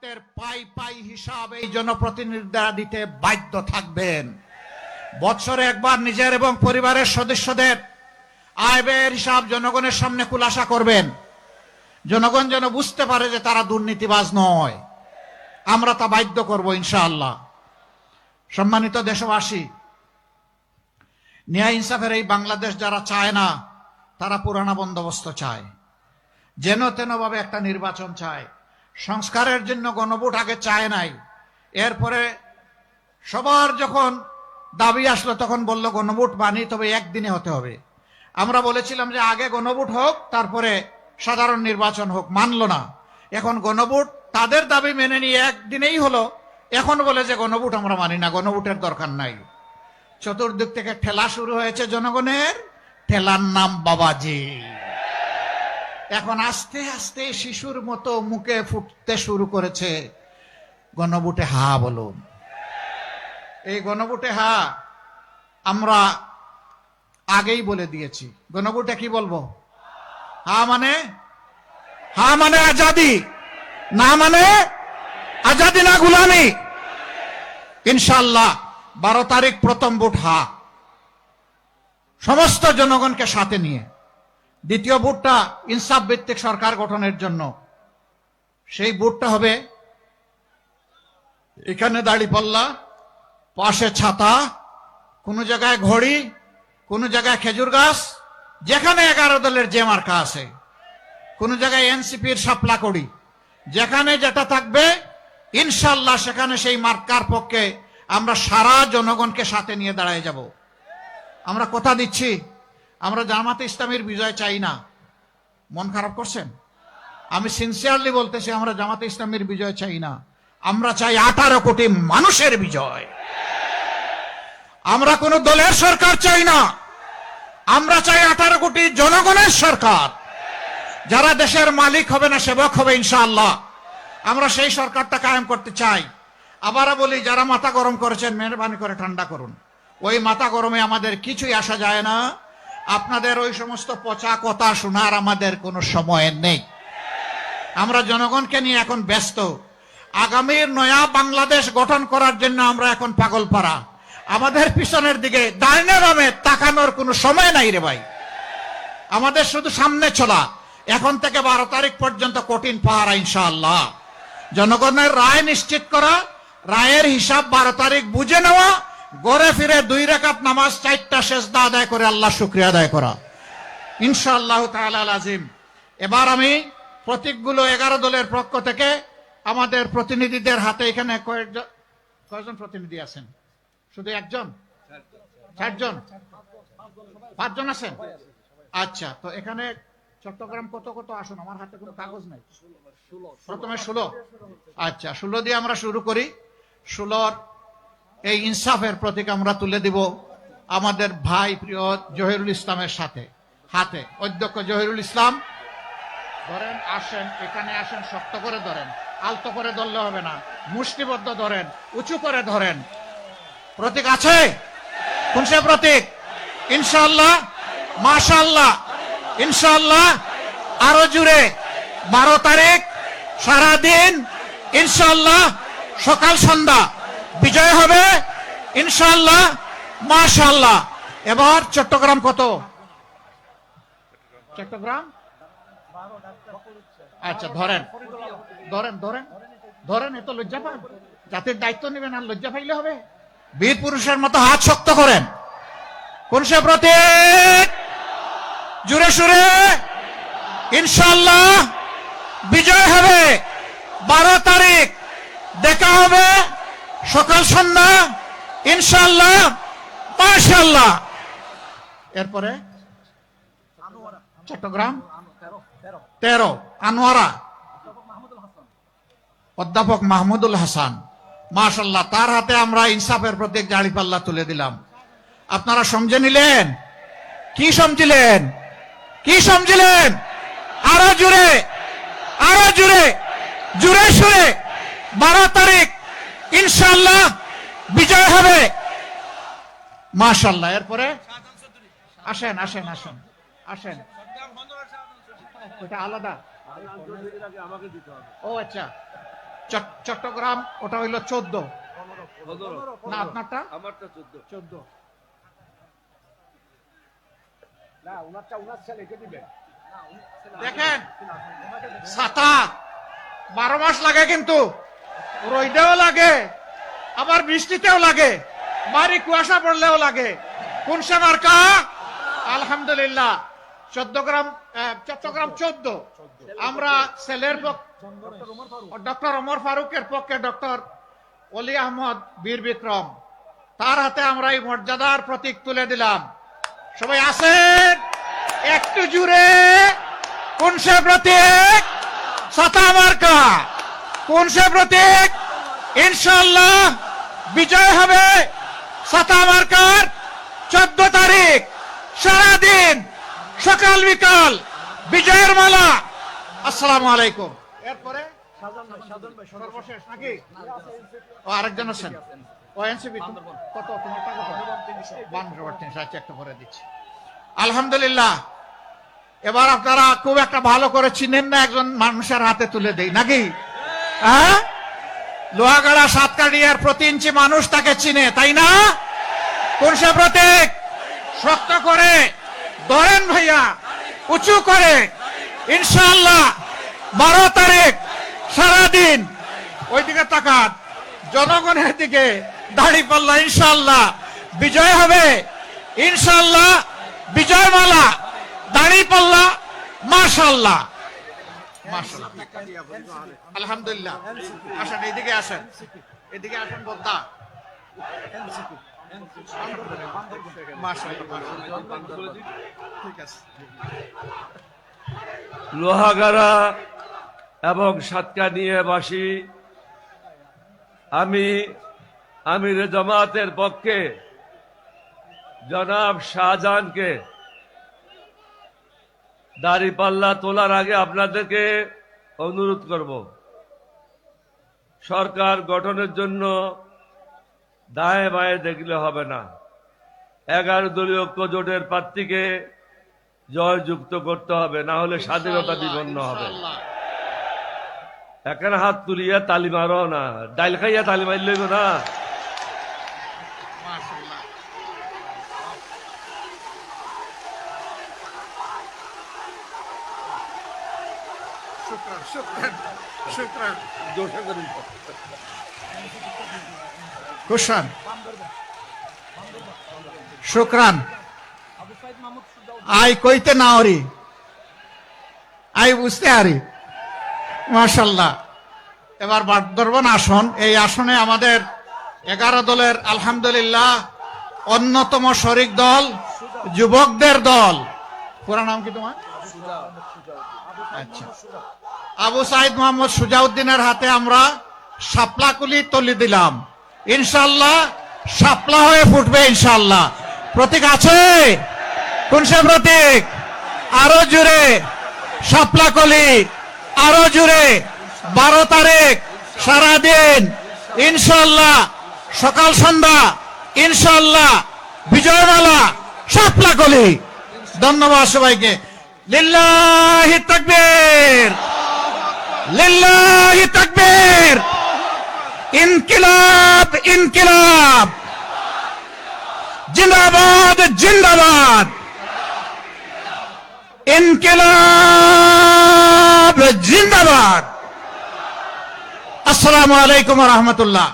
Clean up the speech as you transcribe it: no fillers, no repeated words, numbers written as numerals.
রক্তের পাই পাই হিসাব এই জনপ্রতিনিধিরা দিতে বাধ্য থাকবেন। বছরে একবার নিজের এবং পরিবারের সদস্যদের আয় ব্যয়ের হিসাব জনগণের সামনে খুলাসা করবেন। জনগণ যেন বুঝতে পারে যে তারা দুর্নীতিবাজ নয়। আমরা তা বাধ্য করব ইনশাআল্লাহ। সম্মানিত দেশবাসী, ন্যায় ইনসাফের এই বাংলাদেশ যারা চায় না, তারা পুরানা বন্দোবস্ত চায়, যেন তেন ভাবে একটা নির্বাচন চায়। সংস্কারের জন্য গণভোট আগে চায় নাই, এরপরে সবার যখন দাবি আসলো তখন বলল গণভোট মানি, তবে একদিনে হতে হবে। আমরা বলেছিলাম যে আগে গণভোট হোক, তারপরে সাধারণ নির্বাচন হোক, মানলো না। এখন গণভোট তাদের দাবি মেনে নিয়ে একদিনেই হলো, এখন বলে যে গণভোট আমরা মানি না, গণভোটের দরকার নাই। চতুর্দিক থেকে ঠেলা শুরু হয়েছে জনগণের, ঠেলার নাম বাবাজি। এখন আস্তে আস্তে শিশুর মতো মুখে ফুটতে শুরু করেছে গণভোটে হা বলুন। এই গণভোটে হা আমরা আগেই বলে দিয়েছি। গণভোটে কি বলবো? হা মানে আজাদি, না মানে আজাদি না গুলামি। ইনশাআল্লাহ 12 তারিখ প্রথম ভোট হা, সমস্ত জনগণকে সাথে নিয়ে। দ্বিতীয় ভোটটা ইনসাফ ভিত্তিক সরকার গঠনের জন্য। সেই ভোটটা হবে এখানে দাঁড়িপাল্লা, পাশে ছাতা, কোন জায়গায় ঘড়ি, কোন জায়গায় খেজুর গাছ, যেখানে 11 দলের যে মার্কা আছে, কোন জায়গায় এনসিপির শাপলা কড়ি, যেখানে যেটা থাকবে ইনশাআল্লাহ সেখানে সেই মার্কার পক্ষে আমরা সারা জনগণকে সাথে নিয়ে দাঁড়ায় যাব। আমরা কথা দিচ্ছি, আমরা জামাতে ইসলামীর বিজয় চাই না। মন খারাপ করছেন? আমি সিনসিয়ারলি বলতেছি, আমরা জামাতে ইসলামীর বিজয় চাই না। আমরা চাই 18 কোটি মানুষের বিজয়। আমরা কোন দলের সরকার চাই না, আমরা চাই 18 কোটি জনগণের সরকার, যারা দেশের মালিক হবে না সেবক হবে ইনশাআল্লাহ। আমরা সেই সরকারটা কায়েম করতে চাই। আবারও বলি, যারা মাথা গরম করেছেন মেহরবানি করে ঠান্ডা করুন। ওই মাথা গরমে আমাদের কিছুই আসা যায় না। আপনাদের ওই সমস্ত পচা কথা শোনার আমাদের কোনো সময় নেই। আমরা জনগণকে নিয়ে এখন ব্যস্ত। আগামীর নয়া বাংলাদেশ গঠন করার জন্য আমরা এখন পাগলপাড়া। আমাদের পিছনের দিকে ডাইনে বামে তাকানোর কোনো সময় নাই রে ভাই। আমাদের শুধু সামনে চলা। এখন থেকে 12 তারিখ পর্যন্ত কঠিন পাহারা ইনশাআল্লাহ। জনগণের রায় নিশ্চিত করা, রায়ের হিসাব 12 তারিখ বুঝে নেওয়া, ঘরে ফিরে 2 রাকাত নামাজ 4টা সেজদা আদায় করে আল্লাহ শুকরিয়া আদায় করা ইনশাআল্লাহ তাআলা আজিম। এবার আমি প্রতীকগুলো 11 দলের পক্ষ থেকে আমাদের প্রতিনিধিদের হাতে, এখানে কয়জন প্রতিনিধি আছেন? শুধু একজন? 4 জন? 5 জন আছেন? আচ্ছা, তো এখানে চট্টগ্রাম কত কত আসুন? আমার হাতে কোনো কাগজ নাই। প্রথমে 16। আচ্ছা, 16 দিয়ে আমরা শুরু করি। 16 এই ইনসাফের প্রতীক আমরা তুলে দিব আমাদের ভাই প্রিয় জহিরুল ইসলামের সাথে হাতে। অধ্যক্ষ জহিরুল ইসলাম ধরেন, আসেন, এখানে আসেন, শক্ত করে ধরেন, আলতো করে ধরলে হবে না, মুষ্টিবদ্ধ ধরেন, উঁচু করে ধরেন। প্রতীক আছে? কোন সে প্রতীক? ইনশাআল্লাহ, মাশাআল্লাহ, ইনশাআল্লাহ। আরো জুড়ে 12 তারিখ সারাদিন ইনশাআল্লাহ, সকাল সন্ধ্যা বিজয় হবে ইনশাআল্লাহ, মাশাআল্লাহ। এবার চট্টগ্রাম কত? চট্টগ্রাম আচ্ছা, ধরেন ধরেন ধরেন ধরেন। এত লজ্জা পান? জাতির দায়িত্ব নেবেন আর লজ্জা পাইলে হবে? বীর পুরুষের মতো হাত শক্ত করেন। কোন সে প্রতীক? জুড়ে সুরে ইনশাআল্লাহ বিজয় হবে। 12 তারিখ দেখা হবে সকাল সন্ধ্যা ইনশাআল্লাহ, মাশাআল্লাহ। এরপরে চট্টগ্রাম 13 আনোয়ারা, অধ্যাপক মাহমুদুল হাসান, মাশাআল্লাহ। তার হাতে আমরা ইনসাফের প্রতীক দাঁড়িপাল্লা তুলে দিলাম। আপনারা সমঝে নিলেন? কি সমঝিলেন? কি সমঝিলেন? আরো জুড়ে, আরো জুড়ে, জুড়ে সুরে 12 তারিখ ইনশাআল্লাহ বিজয় হবে মাশাআল্লাহ। এরপরে আসেন আসেন আসেন আসেন। ওটা আলাদা। ও আচ্ছা, চট্টগ্রাম ওটা হইল 14, না আপনারটা আমারটা 14। দেখেন ছাতা 12 মাস লাগে, কিন্তু রোদেও লাগে, আবার বৃষ্টিতেও লাগে, ভারী কুয়াশা পড়লেও লাগে। কোন সে মার্কা? আলহামদুলিল্লাহ চট্টগ্রাম 14। আমরা ছেলের ডক্টর ওমর ফারুকের পক্ষে ডক্টর অলি আহমদ বীর বিক্রম, তার হাতে আমরা এই মর্যাদার প্রতীক তুলে দিলাম। সবাই আছেন একটু জুড়ে? কোন সে প্রতীক? ছাতা মার্কা। কোন সে প্রতীক? ইনশাআল্লাহ বিজয় হবে ছাতা মার্কার। 14 তারিখ সারাদিন সকাল বিকাল বিজয়ের মালা। আসসালামু আলাইকুম। এরপরে সর্বশেষ নাকি ও আরেকজন আছেন? ও এনসিপি কত? তোমারটা কত? 52 আচ্ছা, একটা করে দিচ্ছি। আলহামদুলিল্লাহ। এবার আপনারা খুব একটা ভালো করে চিনেন না, একজন মানুষের হাতে তুলে দেই নাকি? হ্যাঁ, লোহাগাড়া সাতকাটিয়ার প্রতি ইঞ্চি মানুষ তাকে চিনে, তাই না? কোন সে প্রতীক? শক্ত করে ধরেন ভাইয়া, উঁচু করে। ইনশাআল্লাহ 12 তারিখ সারাদিন ওইদিকে তাকান, জনগণের দিকে দাঁড়িপাল্লা। ইনশাআল্লাহ বিজয় হবে। ইনশাআল্লাহ বিজয় মালা, দাঁড়িপাল্লা। মাশাআল্লাহ মাশাআল্লাহ, আলহামদুলিল্লাহ। আসেন এদিকে, আসেন এদিকে, আসেন বোদ্দা। লোহাগাড়া এবং সাতকানিয়াবাসী, আমি আমির জামাতের পক্ষে জনাব শাহজাহানকে দাড়িপাল্লা তোলার আগে আপনাদেরকে অনুরোধ করব, সরকার গঠনের জন্য দায়ে বায়ে দেখলে হবে না। 11 দলীয় ঐক্য জোটের প্রার্থীকে জয়যুক্ত করতে হবে, না হলে স্বাধীনতা বিপন্ন হবে। এখানে হাত তুলিয়া তালি মারো না, ডাইল খাইয়া তালি মারল না। শুক্রান। আই কইতে না ওরি, আই বুঝতে আরি। মাশাআল্লাহ। এবার বাগদরবান আসন, এই আসনে আমাদের 11 দলের আলহামদুলিল্লাহ অন্যতম শরিক দল যুবকদের দল। পুরা নাম কি তোমার? আচ্ছা, আবু সাইদ মোহাম্মদ সুজাউদ্দিনের হাতে আমরা শাপলাকুলি তুলে দিলাম। ইনশাআল্লাহ শাপলা হয়ে ফুটবে ইনশাআল্লাহ। প্রতীক আছে? কোন সে প্রতীক? আরো জুড়ে শাপলাকুলি, আরো জুড়ে। 12 তারিখ সারাদিন ইনশাআল্লাহ সকাল সন্ধ্যা ইনশাআল্লাহ বিজয়মালা শাপলাকুলি। ধন্যবাদ সবাইকে। লিল্লাহি তাকবীর, লিল্লাহি তাকবীর। ইনকিলাব, ইনকিলাব, জিন্দাবাদ, জিন্দাবাদ। ইনকিলাব জিন্দাবাদ। আসসালামু আলাইকুম ওয়া রাহমাতুল্লাহ।